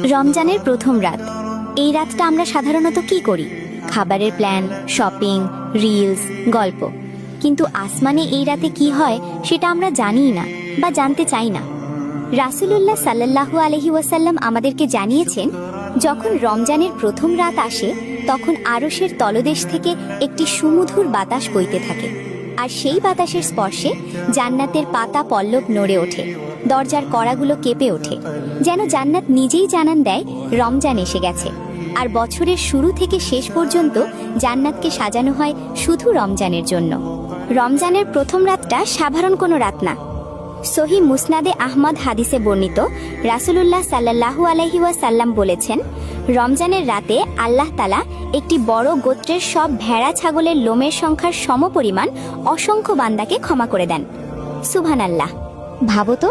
রমজানের প্রথম রাত। এই রাতটা আমরা সাধারণত কি করি? খাবারের প্ল্যান, শপিং, রিলস, গল্প। কিন্তু আসমানে এই রাতে কি হয় সেটা আমরা জানিই না বা জানতে চাই না। রাসূলুল্লাহ সাল্লাল্লাহু আলাইহি ওয়াসাল্লাম আমাদেরকে জানিয়েছেন, যখন রমজানের প্রথম রাত আসে তখন আরশের তলদেশ থেকে একটি সুমধুর বাতাস বইতে থাকে, আর সেই বাতাসের স্পর্শে জান্নাতের পাতা পল্লব নড়ে ওঠে, দরজার কড়াগুলো কেঁপে ওঠে, যেন জান্নাত নিজেই জানান দেয় রমজান এসে গেছে। আর বছরের শুরু থেকে শেষ পর্যন্ত জান্নাতকে সাজানো হয় শুধু রমজানের জন্য। রমজানের প্রথম রাতটা সাধারণ কোনো রাত না। সহিহ মুসনাদে আহমদ হাদিসে বর্ণিত, রাসূলুল্লাহ সাল্লাল্লাহু আলাইহি ওয়াসাল্লাম বলেছেন, রমজানের রাতে আল্লাহ তাআলা একটি বড় গোত্রের সব ভেড়া ছাগলের লোমের সংখ্যার সমপরিমাণ অসংখ্য বান্দাকে ক্ষমা করে দেন। সুবহানাল্লাহ। ভাবো তো,